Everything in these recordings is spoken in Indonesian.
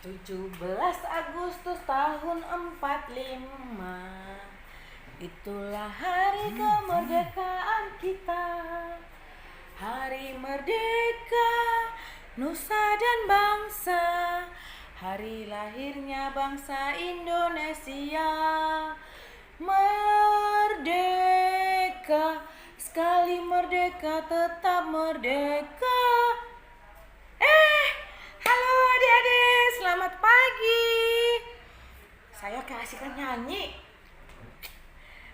17 Agustus tahun 45, itulah hari kemerdekaan kita. Hari merdeka, nusa dan bangsa, hari lahirnya bangsa Indonesia. Merdeka, sekali merdeka tetap merdeka. Halo adik-adik, selamat pagi. Saya keasikan nyanyi.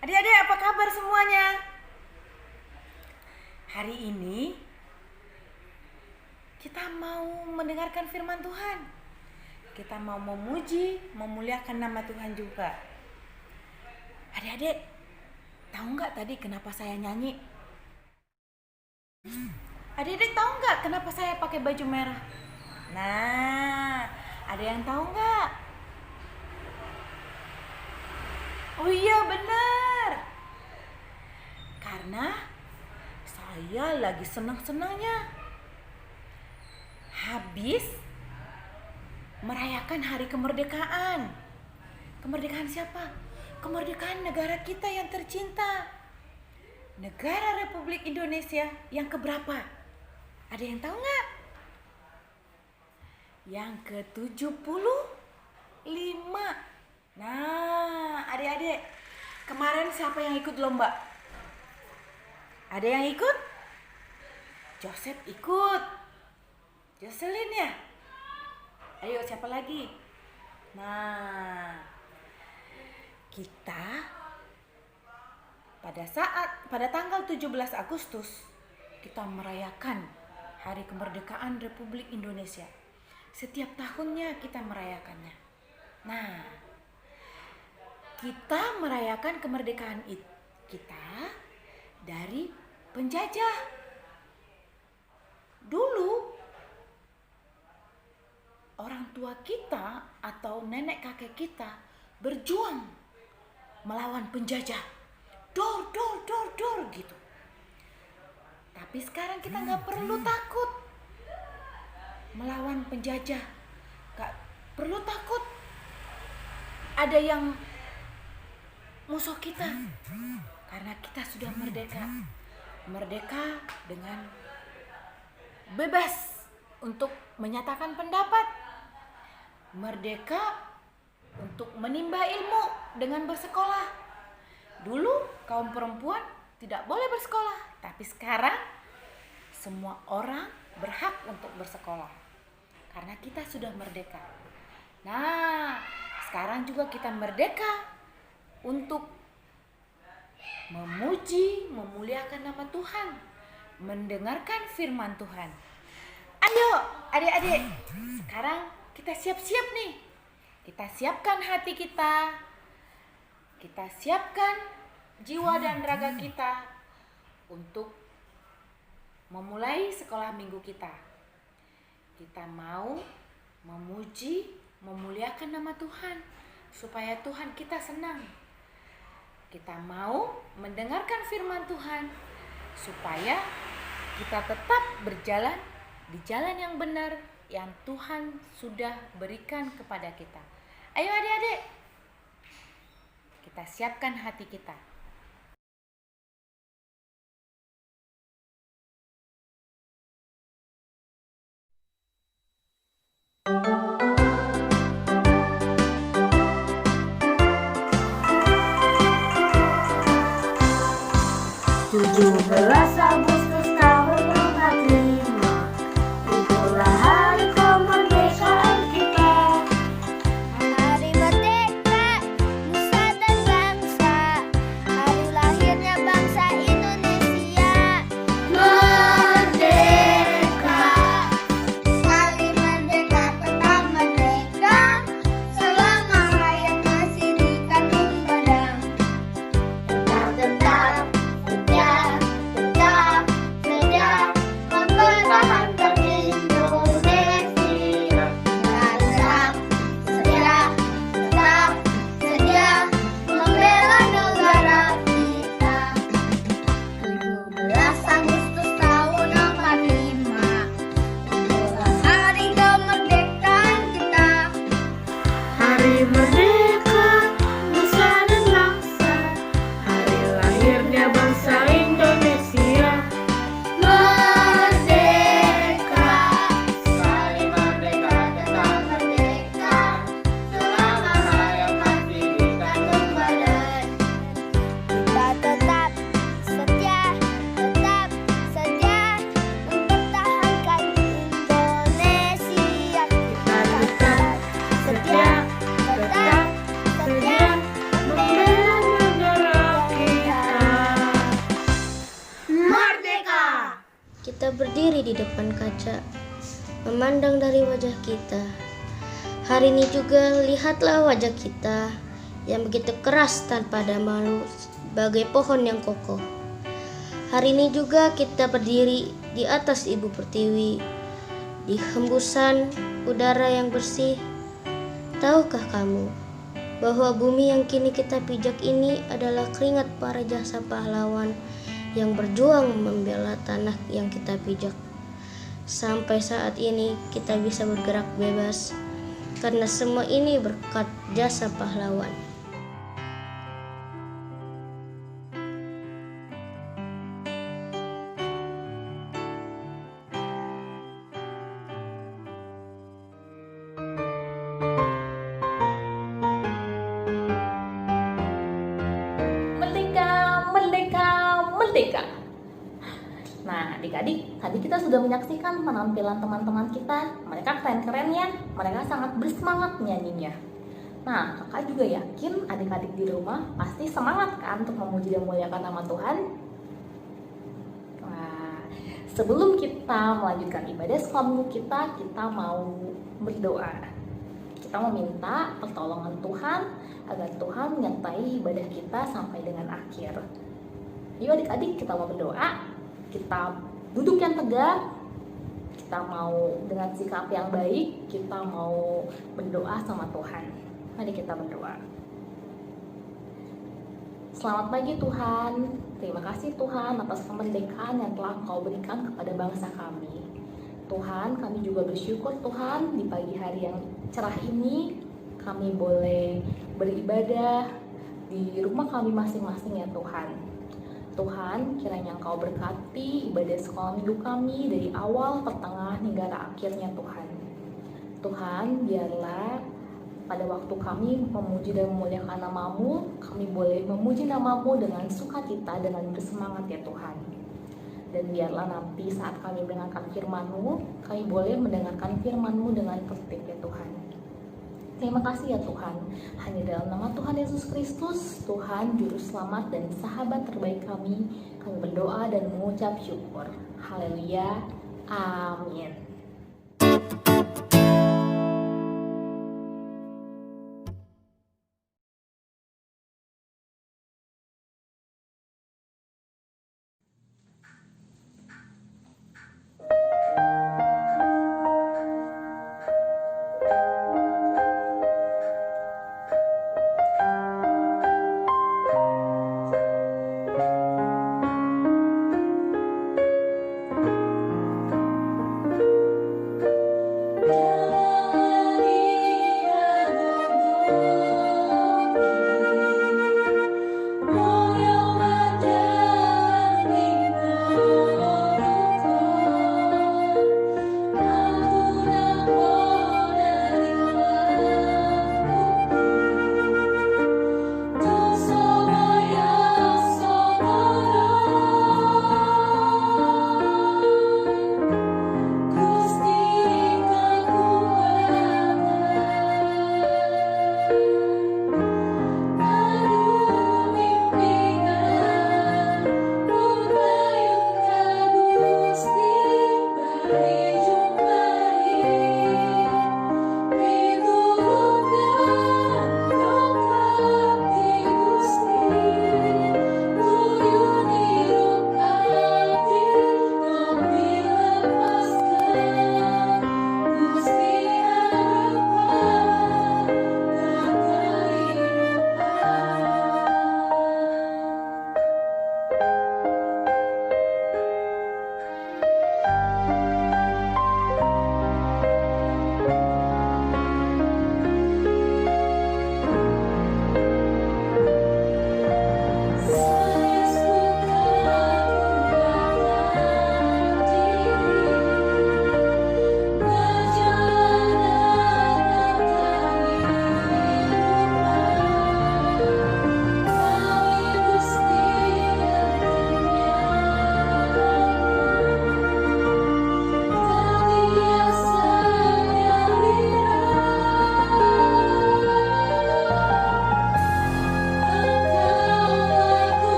Adik-adik, apa kabar semuanya? Hari ini kita mau mendengarkan firman Tuhan. Kita mau memuji, memuliakan nama Tuhan juga. Adik-adik, tahu nggak tadi kenapa saya nyanyi? Adik-adik tahu nggak kenapa saya pakai baju merah? Nah, ada yang tahu nggak? Oh iya benar. Karena saya lagi senang-senangnya. Habis merayakan hari kemerdekaan. Kemerdekaan siapa? Kemerdekaan negara kita yang tercinta. Negara Republik Indonesia yang keberapa? Ada yang tahu nggak? Yang ke-75. Nah, adik-adik, kemarin siapa yang ikut lomba? Ada yang ikut? Joseph ikut. Jocelyn ya? Ayo, siapa lagi? Nah, kita pada tanggal 17 Agustus kita merayakan Hari Kemerdekaan Republik Indonesia. Setiap tahunnya kita merayakannya. Nah, kita merayakan kemerdekaan kita dari penjajah. Dulu orang tua kita atau nenek kakek kita berjuang melawan penjajah. Dor gitu. Tapi sekarang kita nggak perlu takut melawan penjajah, gak perlu takut ada yang musuh kita, karena kita sudah merdeka dengan bebas untuk menyatakan pendapat, merdeka untuk menimba ilmu dengan bersekolah. Dulu kaum perempuan tidak boleh bersekolah, tapi sekarang semua orang berhak untuk bersekolah. Karena kita sudah merdeka. Nah, sekarang juga kita merdeka untuk memuji, memuliakan nama Tuhan, mendengarkan firman Tuhan. Ayo, adik-adik, sekarang kita siap-siap nih. Kita siapkan hati kita. Kita siapkan jiwa dan raga kita untuk memulai sekolah minggu kita. Kita mau memuji, memuliakan nama Tuhan supaya Tuhan kita senang. Kita mau mendengarkan firman Tuhan supaya kita tetap berjalan di jalan yang benar yang Tuhan sudah berikan kepada kita. Ayo adik-adik, kita siapkan hati kita. Belas Agustus tahun 45, itulah hari kemerdekaan kita. Hari merdeka, nusa dan bangsa, pandang dari wajah kita. Hari ini juga lihatlah wajah kita yang begitu keras tanpa ada malu sebagai pohon yang kokoh. Hari ini juga kita berdiri di atas Ibu Pertiwi, di hembusan udara yang bersih. Tahukah kamu bahwa bumi yang kini kita pijak ini adalah keringat para jasa pahlawan yang berjuang membela tanah yang kita pijak. Sampai saat ini kita bisa bergerak bebas karena semua ini berkat jasa pahlawan. Merdeka, merdeka, merdeka. Nah, adik-adik, tadi kita sudah menyaksikan penampilan teman-teman kita. Mereka keren-keren ya, mereka sangat bersemangat nyanyinya. Nah, kakak juga yakin adik-adik di rumah pasti semangat kan untuk memuji dan memuliakan nama Tuhan. Nah, sebelum kita melanjutkan ibadah sekolah minggu kita mau berdoa. Kita meminta pertolongan Tuhan agar Tuhan menyertai ibadah kita sampai dengan akhir. Yuk adik-adik, kita mau berdoa. Kita duduk yang tegak, kita mau dengan sikap yang baik, kita mau berdoa sama Tuhan. Mari kita berdoa. Selamat pagi Tuhan, terima kasih Tuhan atas kemerdekaan yang telah Engkau berikan kepada bangsa kami. Tuhan, kami juga bersyukur Tuhan di pagi hari yang cerah ini kami boleh beribadah di rumah kami masing-masing ya Tuhan. Tuhan, kiranya Engkau berkati ibadah sekolah minggu kami dari awal, pertengahan, hingga akhirnya Tuhan. Tuhan, biarlah pada waktu kami memuji dan memuliakan nama-Mu, kami boleh memuji nama-Mu dengan sukacita, dengan bersemangat ya Tuhan. Dan biarlah nanti saat kami mendengarkan firman-Mu, kami boleh mendengarkan firman-Mu dengan tertib ya Tuhan. Terima kasih ya Tuhan, hanya dalam nama Tuhan Yesus Kristus, Tuhan Juru Selamat dan sahabat terbaik kami berdoa dan mengucap syukur. Haleluya, amin. Gusti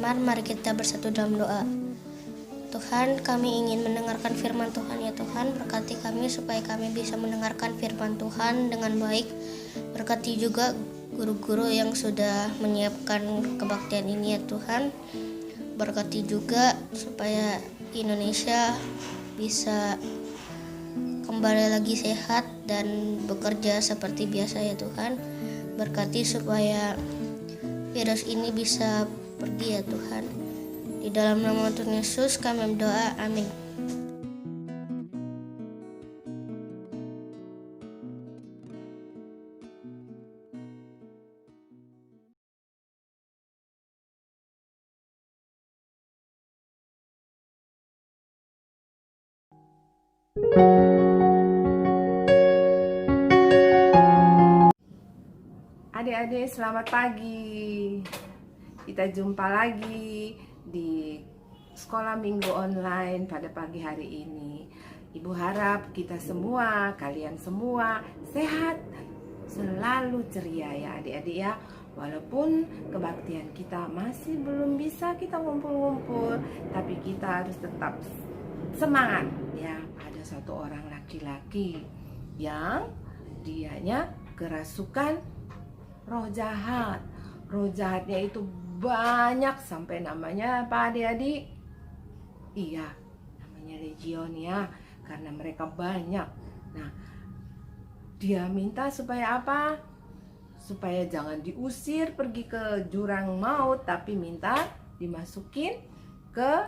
Teman-teman, mari kita bersatu dalam doa. Tuhan, kami ingin mendengarkan firman Tuhan ya Tuhan. Berkati kami supaya kami bisa mendengarkan firman Tuhan dengan baik. Berkati juga guru-guru yang sudah menyiapkan kebaktian ini ya Tuhan. Berkati juga supaya Indonesia bisa kembali lagi sehat dan bekerja seperti biasa ya Tuhan. Berkati supaya virus ini bisa pergi ya Tuhan. Di dalam nama Tuhan Yesus kami berdoa, amin. Adik-adik, selamat pagi. Kita jumpa lagi di sekolah minggu online pada pagi hari ini. Ibu harap kita semua, kalian semua sehat, selalu ceria ya adik-adik ya. Walaupun kebaktian kita masih belum bisa kita ngumpul-ngumpul, tapi kita harus tetap semangat ya. Ada satu orang laki-laki yang dianya kerasukan roh jahat. Roh jahatnya itu banyak sampai namanya apa adik-adik? Iya, namanya legion ya, karena mereka banyak. Nah, dia minta supaya apa? Supaya jangan diusir pergi ke jurang maut, tapi minta dimasukin ke,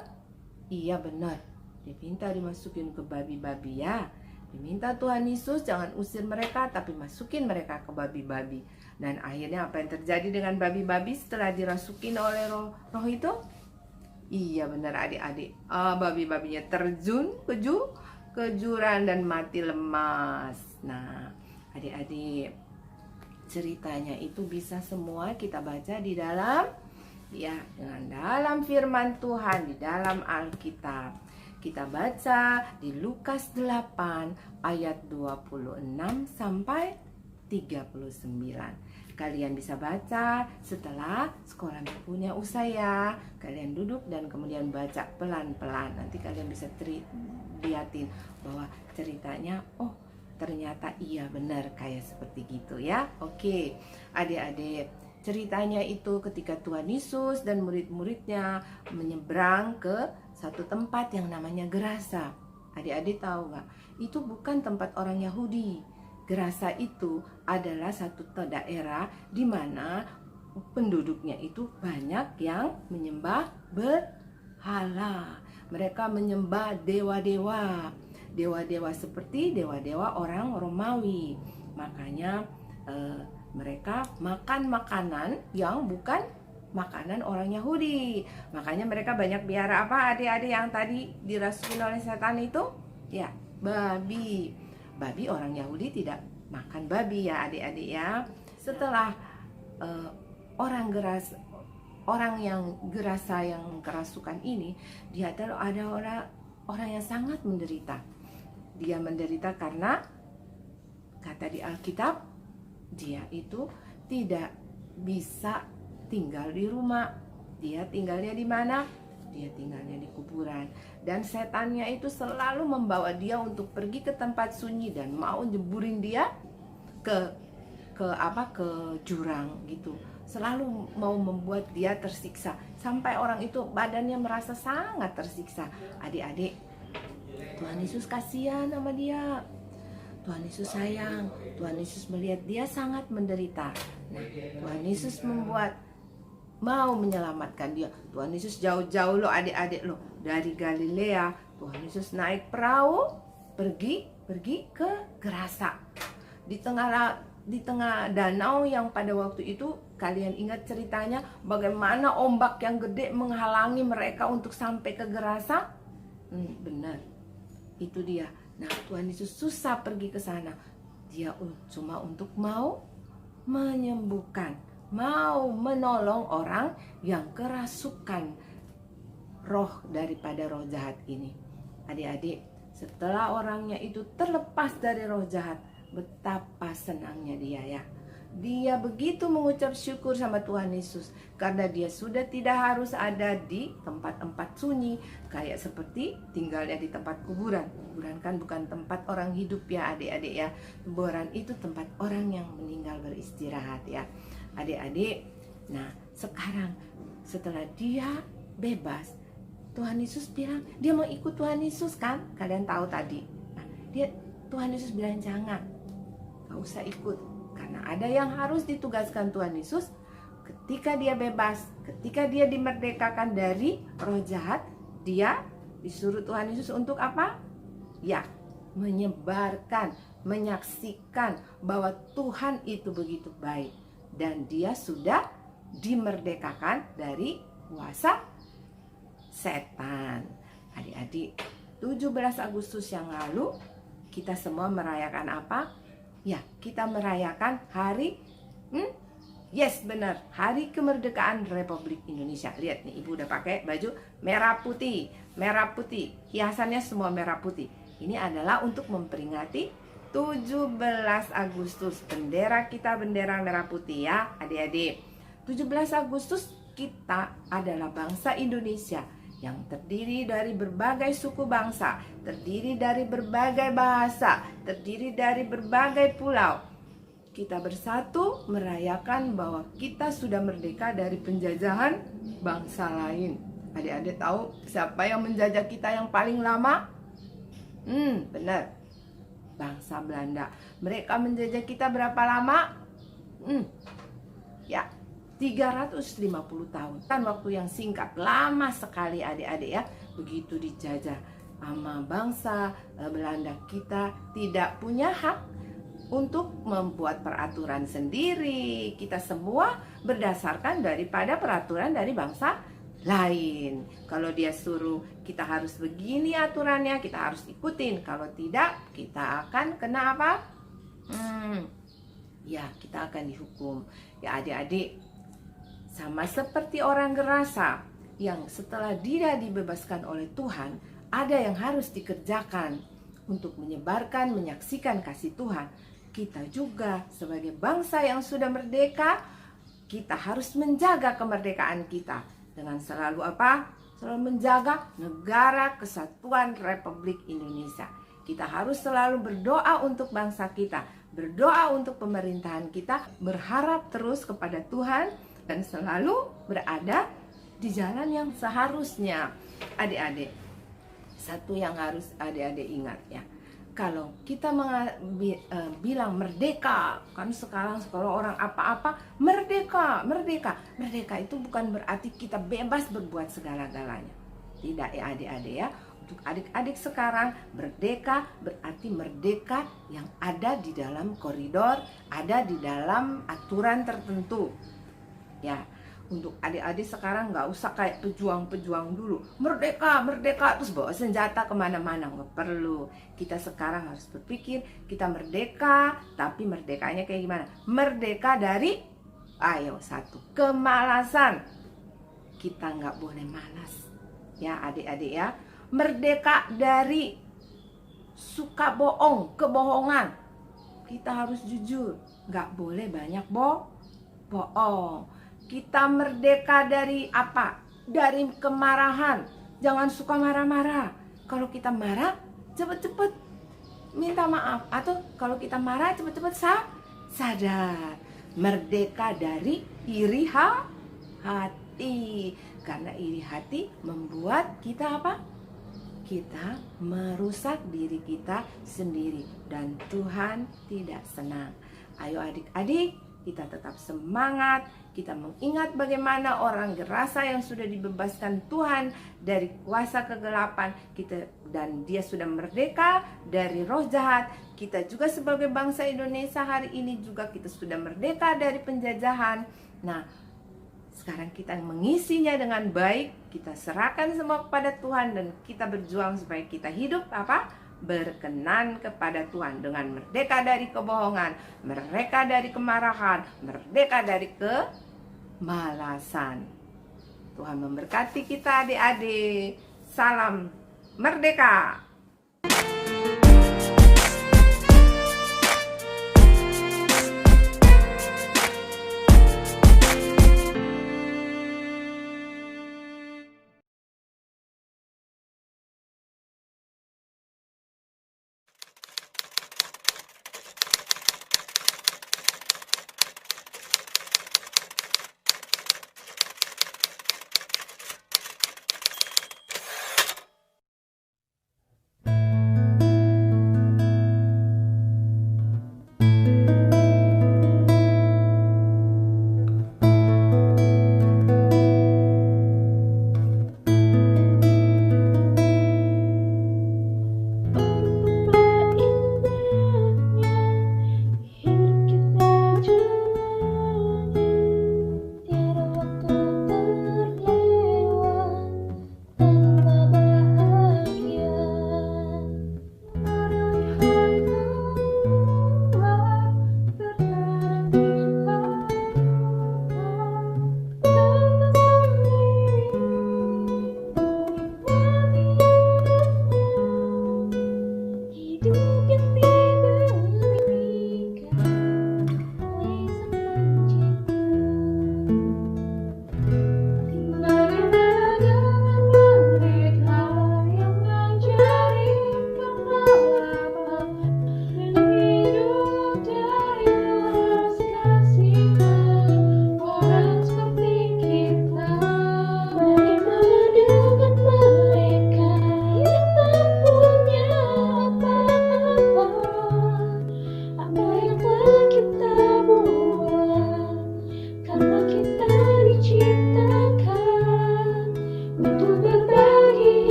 iya benar, diminta dimasukin ke babi-babi ya. Diminta Tuhan Yesus jangan usir mereka, tapi masukin mereka ke babi-babi. Dan akhirnya apa yang terjadi dengan babi-babi setelah dirasukin oleh roh itu? Iya benar adik-adik, babi-babinya terjun ke jurang dan mati lemas. Nah adik-adik, ceritanya itu bisa semua kita baca di dalam ya, dengan dalam firman Tuhan di dalam Alkitab. Kita baca di Lukas 8 ayat 26 sampai 39. Kalian bisa baca setelah sekolah minggunya usai ya. Kalian duduk dan kemudian baca pelan-pelan. Nanti kalian bisa lihatin bahwa ceritanya, oh ternyata iya benar kayak seperti gitu ya. Oke, adik-adik, ceritanya itu ketika Tuhan Yesus dan murid-muridnya menyeberang ke satu tempat yang namanya Gerasa. Adik-adik tahu nggak? Itu bukan tempat orang Yahudi. Gerasa itu adalah satu daerah di mana penduduknya itu banyak yang menyembah berhala. Mereka menyembah dewa-dewa. Dewa-dewa seperti dewa-dewa orang Romawi. Makanya mereka makan makanan yang bukan makanan orang Yahudi. Makanya mereka banyak biara apa adik-adik yang tadi dirasukin oleh setan itu? Ya, babi. Babi orang Yahudi tidak makan babi ya adik-adik ya. Setelah eh, orang yang gerasa, yang kerasukan ini, dia ada orang yang sangat menderita. Dia menderita karena kata di Alkitab, dia itu tidak bisa tinggal di rumah. Dia tinggalnya di mana? Dia tinggalnya di kuburan. Dan setannya itu selalu membawa dia untuk pergi ke tempat sunyi dan mau jeburin dia ke jurang gitu. Selalu mau membuat dia tersiksa, sampai orang itu badannya merasa sangat tersiksa. Adik-adik, Tuhan Yesus kasihan sama dia. Tuhan Yesus sayang. Tuhan Yesus melihat dia sangat menderita. Nah, Tuhan Yesus mau menyelamatkan dia. Tuhan Yesus jauh-jauh loh adik-adik loh, dari Galilea. Tuhan Yesus naik perahu pergi ke Gerasa. Di tengah danau yang pada waktu itu, kalian ingat ceritanya bagaimana ombak yang gede menghalangi mereka untuk sampai ke Gerasa? Benar, itu dia. Nah, Tuhan Yesus susah pergi ke sana. Dia cuma untuk mau menyembuhkan, mau menolong orang yang kerasukan roh daripada roh jahat ini. Adik-adik, setelah orangnya itu terlepas dari roh jahat, betapa senangnya dia ya. Dia begitu mengucap syukur sama Tuhan Yesus karena dia sudah tidak harus ada di tempat-tempat sunyi, kayak seperti tinggalnya di tempat kuburan. Kuburan kan bukan tempat orang hidup ya adik-adik ya. Kuburan itu tempat orang yang meninggal beristirahat ya adik-adik. Nah, sekarang setelah dia bebas, Tuhan Yesus bilang dia mau ikut Tuhan Yesus kan? Kalian tahu tadi. Nah, Tuhan Yesus bilang jangan, gak usah ikut. Karena ada yang harus ditugaskan Tuhan Yesus ketika dia bebas, ketika dia dimerdekakan dari roh jahat. Dia disuruh Tuhan Yesus untuk apa? Ya, menyebarkan, menyaksikan bahwa Tuhan itu begitu baik. Dan dia sudah dimerdekakan dari kuasa setan. Adik-adik, 17 Agustus yang lalu kita semua merayakan apa? Ya, kita merayakan hari yes, benar, Hari Kemerdekaan Republik Indonesia. Lihat nih, Ibu udah pakai baju merah putih. Merah putih, hiasannya semua merah putih. Ini adalah untuk memperingati 17 Agustus. Bendera kita bendera merah putih ya adik-adik. 17 Agustus kita adalah bangsa Indonesia yang terdiri dari berbagai suku bangsa, terdiri dari berbagai bahasa, terdiri dari berbagai pulau. Kita bersatu merayakan bahwa kita sudah merdeka dari penjajahan bangsa lain. Adik-adik tahu siapa yang menjajah kita yang paling lama? Benar, bangsa Belanda. Mereka menjajah kita berapa lama? Ya, 350 tahun. Kan waktu yang singkat, lama sekali adik-adik ya. Begitu dijajah sama bangsa Belanda, kita tidak punya hak untuk membuat peraturan sendiri. Kita semua berdasarkan daripada peraturan dari bangsa lain. Kalau dia suruh kita harus begini aturannya, kita harus ikutin. Kalau tidak, kita akan kena apa? Ya, kita akan dihukum. Ya adik-adik, sama seperti orang Gerasa yang setelah dia dibebaskan oleh Tuhan, ada yang harus dikerjakan untuk menyebarkan, menyaksikan kasih Tuhan. Kita juga sebagai bangsa yang sudah merdeka, kita harus menjaga kemerdekaan kita dengan selalu apa? Selalu menjaga negara kesatuan Republik Indonesia. Kita harus selalu berdoa untuk bangsa kita, berdoa untuk pemerintahan kita, berharap terus kepada Tuhan, dan selalu berada di jalan yang seharusnya. Adik-adik, satu yang harus adik-adik ingat ya, kalau kita bilang merdeka, kan sekarang kalau orang apa-apa merdeka itu bukan berarti kita bebas berbuat segala-galanya. Tidak ya adik-adik ya. Untuk adik-adik sekarang, merdeka berarti merdeka yang ada di dalam koridor, ada di dalam aturan tertentu. Ya, untuk adik-adik sekarang nggak usah kayak pejuang-pejuang dulu, merdeka terus bawa senjata kemana-mana, nggak perlu. Kita sekarang harus berpikir kita merdeka, tapi merdekanya kayak gimana? Merdeka dari Ayo, satu, kemalasan. Kita nggak boleh malas. Ya adik-adik ya. Merdeka dari suka bohong, kebohongan. Kita harus jujur. Nggak boleh banyak bohong. Kita merdeka dari apa? Dari kemarahan. Jangan suka marah-marah. Kalau kita marah, cepet-cepet minta maaf. Atau kalau kita marah, cepet-cepet sadar. Merdeka dari iri hati. Karena iri hati membuat kita apa? Kita merusak diri kita sendiri. Dan Tuhan tidak senang. Ayo adik-adik, kita tetap semangat. Kita mengingat bagaimana orang gerasa yang sudah dibebaskan Tuhan dari kuasa kegelapan dan dia sudah merdeka dari roh jahat. Kita juga sebagai bangsa Indonesia hari ini juga kita sudah merdeka dari penjajahan. Nah, sekarang kita mengisinya dengan baik. Kita serahkan semua kepada Tuhan dan kita berjuang supaya kita hidup berkenan kepada Tuhan dengan merdeka dari kebohongan, merdeka dari kemarahan, merdeka dari kemalasan. Tuhan memberkati kita adik-adik. Salam merdeka.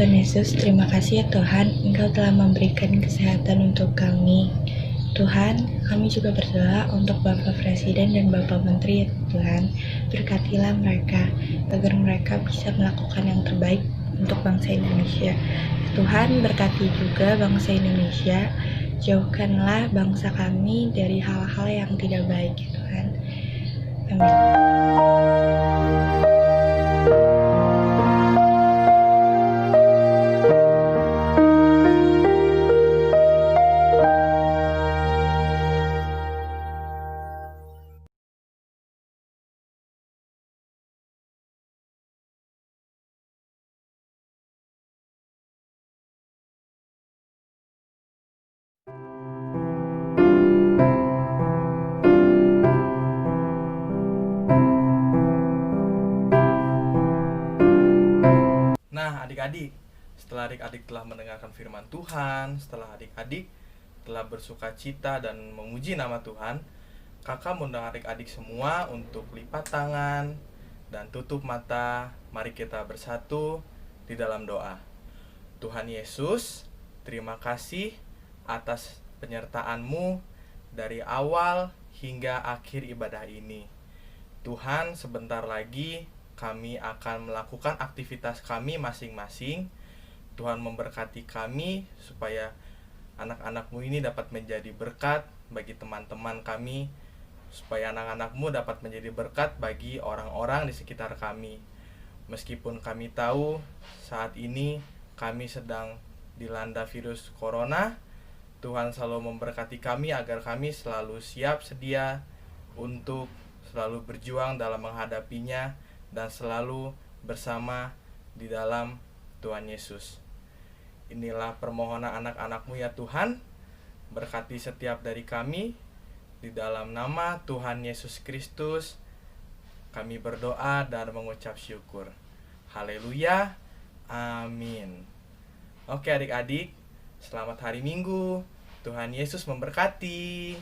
Tuhan Yesus, terima kasih ya Tuhan, Engkau telah memberikan kesehatan untuk kami. Tuhan, kami juga berdoa untuk Bapak Presiden dan Bapak Menteri ya Tuhan. Berkatilah mereka, agar mereka bisa melakukan yang terbaik untuk bangsa Indonesia. Tuhan, berkati juga bangsa Indonesia. Jauhkanlah bangsa kami dari hal-hal yang tidak baik ya Tuhan. Amin. Nah, adik-adik, setelah adik-adik telah mendengarkan firman Tuhan, setelah adik-adik telah bersuka cita dan memuji nama Tuhan, kakak mengundang adik-adik semua untuk lipat tangan dan tutup mata. Mari kita bersatu di dalam doa. Tuhan Yesus, terima kasih atas penyertaan-Mu dari awal hingga akhir ibadah ini. Tuhan, sebentar lagi kami akan melakukan aktivitas kami masing-masing. Tuhan memberkati kami supaya anak-anak-Mu ini dapat menjadi berkat bagi teman-teman kami, supaya anak-anak-Mu dapat menjadi berkat bagi orang-orang di sekitar kami. Meskipun kami tahu saat ini kami sedang dilanda virus corona, Tuhan selalu memberkati kami agar kami selalu siap sedia untuk selalu berjuang dalam menghadapinya dan selalu bersama di dalam Tuhan Yesus. Inilah permohonan anak-anak-Mu ya Tuhan. Berkati setiap dari kami. Di dalam nama Tuhan Yesus Kristus kami berdoa dan mengucap syukur. Haleluya. Amin. Oke adik-adik, selamat hari Minggu. Tuhan Yesus memberkati.